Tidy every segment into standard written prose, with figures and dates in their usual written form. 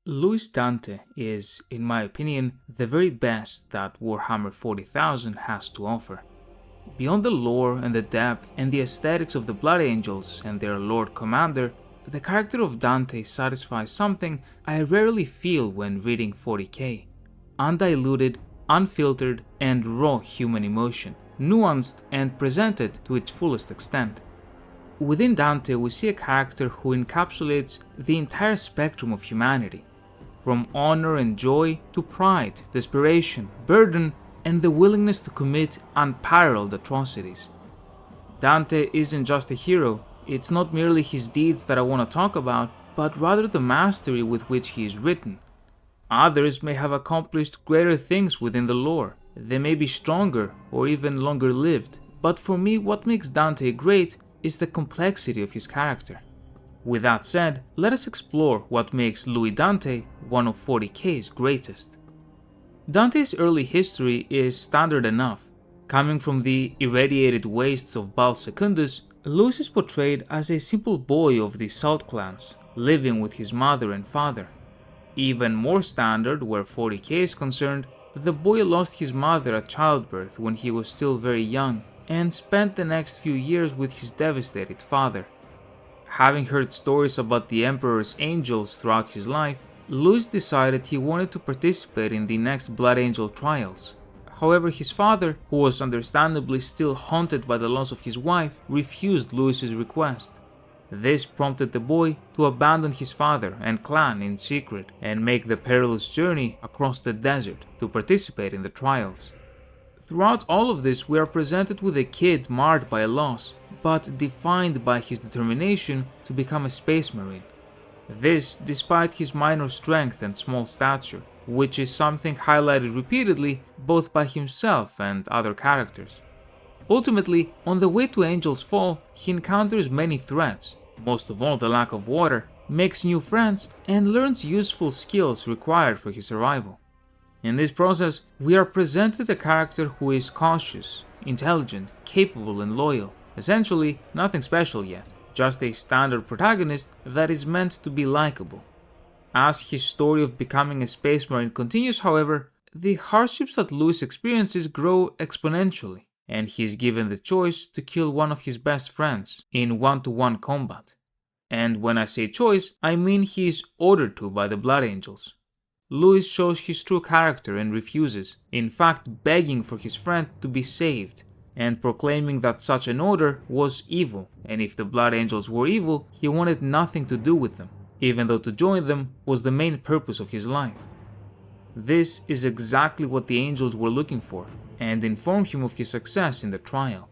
Luis Dante is, in my opinion, the very best that Warhammer 40,000 has to offer. Beyond the lore and the depth and the aesthetics of the Blood Angels and their Lord Commander, the character of Dante satisfies something I rarely feel when reading 40K. Undiluted, unfiltered, and raw human emotion, nuanced and presented to its fullest extent. Within Dante, we see a character who encapsulates the entire spectrum of humanity, from honor and joy to pride, desperation, burden, and the willingness to commit unparalleled atrocities. Dante isn't just a hero, it's not merely his deeds that I want to talk about, but rather the mastery with which he is written. Others may have accomplished greater things within the lore, they may be stronger or even longer lived, but for me what makes Dante great is the complexity of his character. With that said, let us explore what makes Luis Dante one of 40K's greatest. Dante's early history is standard enough. Coming from the irradiated wastes of Bal Secundus, Luis is portrayed as a simple boy of the Salt clans, living with his mother and father. Even more standard where 40K is concerned, the boy lost his mother at childbirth when he was still very young, and spent the next few years with his devastated father. Having heard stories about the Emperor's angels throughout his life, Luis decided he wanted to participate in the next Blood Angel trials. However, his father, who was understandably still haunted by the loss of his wife, refused Luis's request. This prompted the boy to abandon his father and clan in secret and make the perilous journey across the desert to participate in the trials. Throughout all of this, we are presented with a kid marred by a loss, but defined by his determination to become a space marine. This despite his minor strength and small stature, which is something highlighted repeatedly both by himself and other characters. Ultimately, on the way to Angel's Fall, he encounters many threats, most of all the lack of water, makes new friends, and learns useful skills required for his arrival. In this process, we are presented a character who is cautious, intelligent, capable, and loyal. Essentially, nothing special yet, just a standard protagonist that is meant to be likable. As his story of becoming a space marine continues, however, the hardships that Luis experiences grow exponentially, and he is given the choice to kill one of his best friends in one-to-one combat. And when I say choice, I mean he is ordered to by the Blood Angels. Luis shows his true character and refuses, in fact begging for his friend to be saved, and proclaiming that such an order was evil, and if the Blood Angels were evil, he wanted nothing to do with them, even though to join them was the main purpose of his life. This is exactly what the Angels were looking for, and informed him of his success in the trial.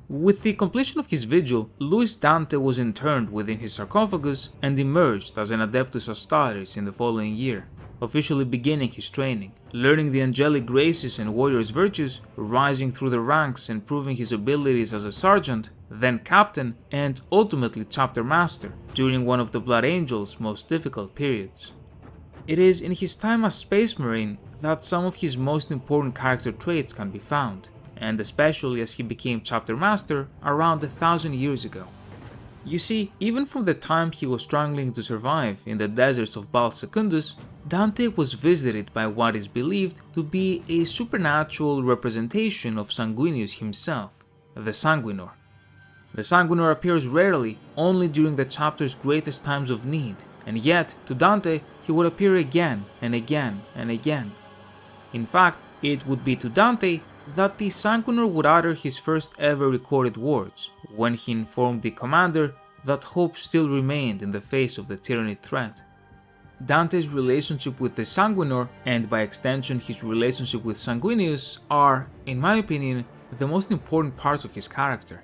With the completion of his vigil, Luis Dante was interned within his sarcophagus and emerged as an Adeptus Astartes in the following year, officially beginning his training, learning the angelic graces and warrior's virtues, rising through the ranks and proving his abilities as a sergeant, then captain, and ultimately chapter master during one of the Blood Angels' most difficult periods. It is in his time as Space Marine that some of his most important character traits can be found, and especially as he became chapter master around 1,000 years ago. You see, even from the time he was struggling to survive in the deserts of Bal Secundus, Dante was visited by what is believed to be a supernatural representation of Sanguinius himself, the Sanguinor. The Sanguinor appears rarely, only during the chapter's greatest times of need, and yet, to Dante, he would appear again and again and again. In fact, it would be to Dante that the Sanguinor would utter his first ever recorded words, when he informed the commander that hope still remained in the face of the Tyranid threat. Dante's relationship with the Sanguinor, and by extension his relationship with Sanguinius, are, in my opinion, the most important parts of his character.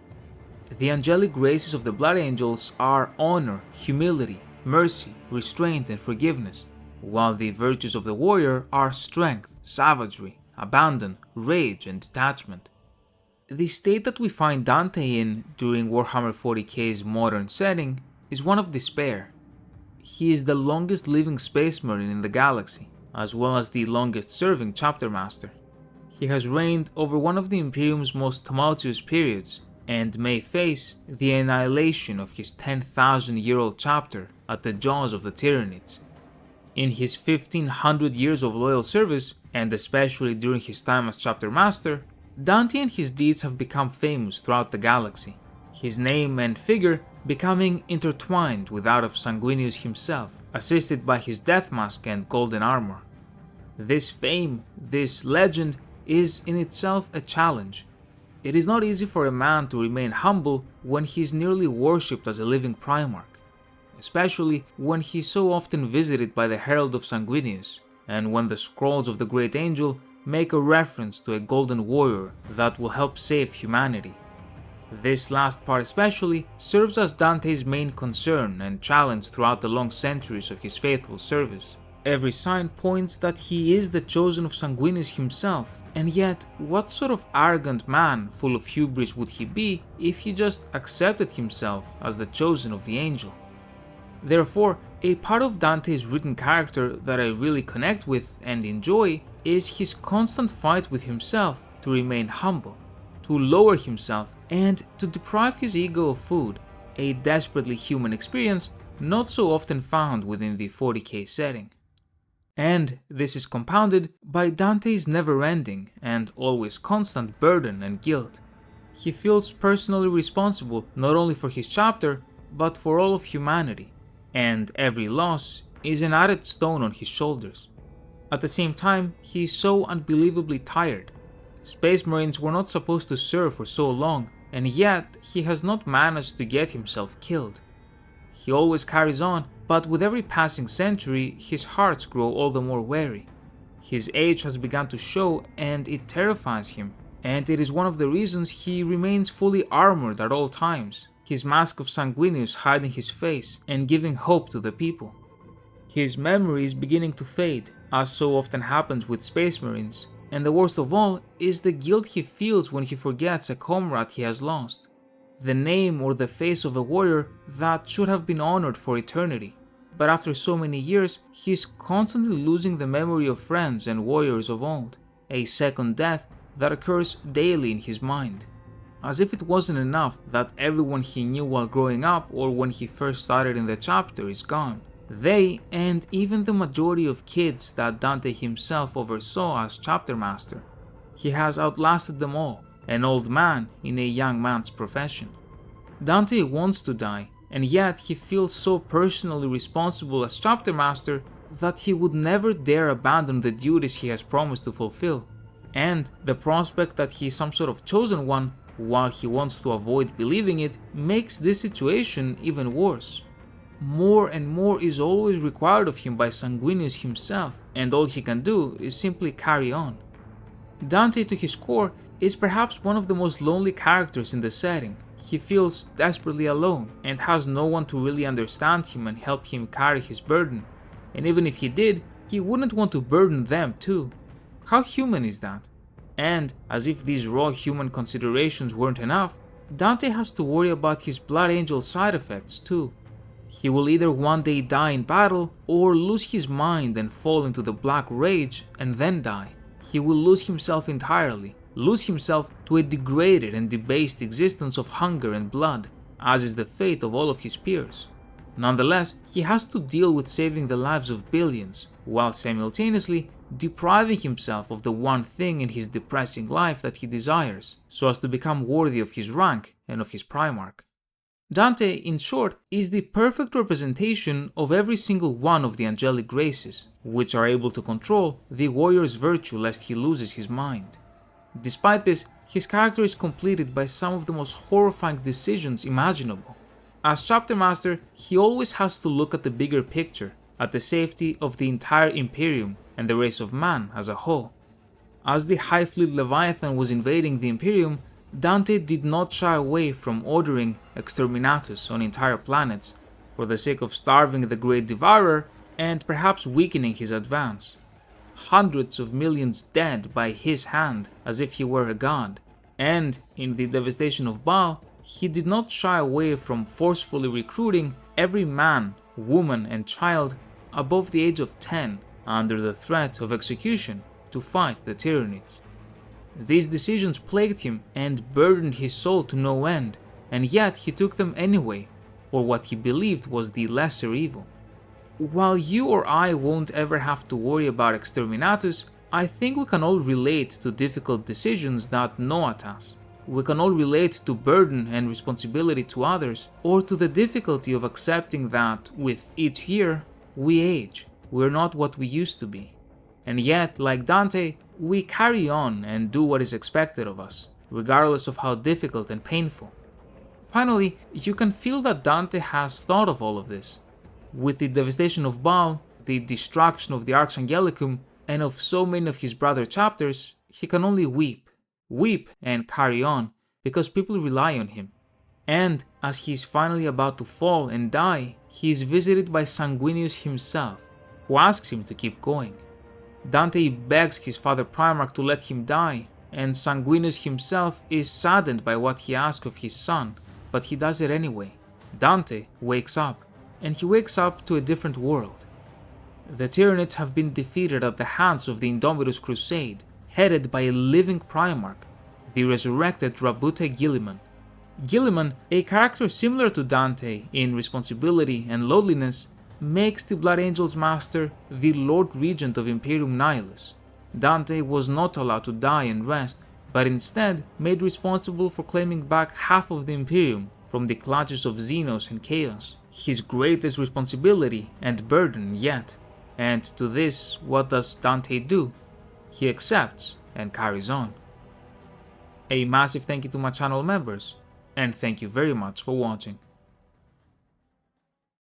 The angelic graces of the Blood Angels are honor, humility, mercy, restraint, and forgiveness, while the virtues of the warrior are strength, savagery, abandon, rage, and detachment. The state that we find Dante in during Warhammer 40K's modern setting is one of despair. He is the longest living space marine in the galaxy, as well as the longest serving chapter master. He has reigned over one of the Imperium's most tumultuous periods, and may face the annihilation of his 10,000-year-old chapter at the jaws of the Tyranids. In his 1500 years of loyal service, and especially during his time as chapter master, Dante and his deeds have become famous throughout the galaxy, his name and figure becoming intertwined with that of Sanguinius himself, assisted by his death mask and golden armor. This fame, this legend, is in itself a challenge. It is not easy for a man to remain humble when he is nearly worshipped as a living Primarch, especially when he is so often visited by the Herald of Sanguinius, and when the scrolls of the Great Angel make a reference to a golden warrior that will help save humanity. This last part especially serves as Dante's main concern and challenge throughout the long centuries of his faithful service. Every sign points that he is the chosen of Sanguinius himself, and yet what sort of arrogant man full of hubris would he be if he just accepted himself as the chosen of the angel? Therefore, a part of Dante's written character that I really connect with and enjoy is his constant fight with himself to remain humble, to lower himself, and to deprive his ego of food, a desperately human experience not so often found within the 40K setting. And this is compounded by Dante's never-ending and always constant burden and guilt. He feels personally responsible not only for his chapter, but for all of humanity, and every loss is an added stone on his shoulders. At the same time, he is so unbelievably tired. Space Marines were not supposed to serve for so long, and yet he has not managed to get himself killed. He always carries on, but with every passing century, his hearts grow all the more weary. His age has begun to show, and it terrifies him, and it is one of the reasons he remains fully armored at all times, his mask of Sanguinius hiding his face and giving hope to the people. His memory is beginning to fade, as so often happens with Space Marines, and the worst of all is the guilt he feels when he forgets a comrade he has lost, the name or the face of a warrior that should have been honored for eternity. But after so many years, he is constantly losing the memory of friends and warriors of old, a second death that occurs daily in his mind. As if it wasn't enough that everyone he knew while growing up or when he first started in the chapter is gone. They, and even the majority of kids that Dante himself oversaw as chapter master, he has outlasted them all, an old man in a young man's profession. Dante wants to die, and yet he feels so personally responsible as chapter master that he would never dare abandon the duties he has promised to fulfill, and the prospect that he is some sort of chosen one, while he wants to avoid believing it, makes this situation even worse. More and more is always required of him by Sanguinius himself, and all he can do is simply carry on. Dante, to his core, is perhaps one of the most lonely characters in the setting. He feels desperately alone and has no one to really understand him and help him carry his burden, and even if he did, he wouldn't want to burden them too. How human is that? And, as if these raw human considerations weren't enough, Dante has to worry about his Blood Angel side effects too. He will either one day die in battle, or lose his mind and fall into the Black Rage and then die. He will lose himself entirely, lose himself to a degraded and debased existence of hunger and blood, as is the fate of all of his peers. Nonetheless, he has to deal with saving the lives of billions, while simultaneously depriving himself of the one thing in his depressing life that he desires, so as to become worthy of his rank and of his Primarch. Dante, in short, is the perfect representation of every single one of the angelic graces, which are able to control the warrior's virtue lest he loses his mind. Despite this, his character is completed by some of the most horrifying decisions imaginable. As chapter master, he always has to look at the bigger picture, at the safety of the entire Imperium and the race of man as a whole. As the High Fleet Leviathan was invading the Imperium, Dante did not shy away from ordering exterminatus on entire planets for the sake of starving the Great Devourer and perhaps weakening his advance. Hundreds of millions dead by his hand as if he were a god, and in the devastation of Baal, he did not shy away from forcefully recruiting every man, woman and child above the age of 10 under the threat of execution to fight the Tyranids. These decisions plagued him and burdened his soul to no end, and yet he took them anyway for what he believed was the lesser evil. While you or I won't ever have to worry about exterminatus, I think we can all relate to difficult decisions that gnaw at us. We can all relate to burden and responsibility to others, or to the difficulty of accepting that, with each year, we age. We're not what we used to be. And yet, like Dante, we carry on and do what is expected of us, regardless of how difficult and painful. Finally, you can feel that Dante has thought of all of this. With the devastation of Baal, the destruction of the Arx Angelicum, and of so many of his brother chapters, he can only weep and carry on, because people rely on him. And as he is finally about to fall and die, he is visited by Sanguinius himself, who asks him to keep going. Dante begs his father Primarch to let him die, and Sanguinius himself is saddened by what he asks of his son, but he does it anyway. Dante wakes up, and he wakes up to a different world. The Tyranids have been defeated at the hands of the Indomitus Crusade, headed by a living Primarch, the resurrected Rabute Guilliman. Guilliman, a character similar to Dante in responsibility and lowliness, makes the Blood Angel's master the Lord Regent of Imperium Nihilus. Dante was not allowed to die and rest, but instead made responsible for claiming back half of the Imperium from the clutches of Xenos and Chaos, his greatest responsibility and burden yet. And to this, what does Dante do? He accepts and carries on. A massive thank you to my channel members, and thank you very much for watching.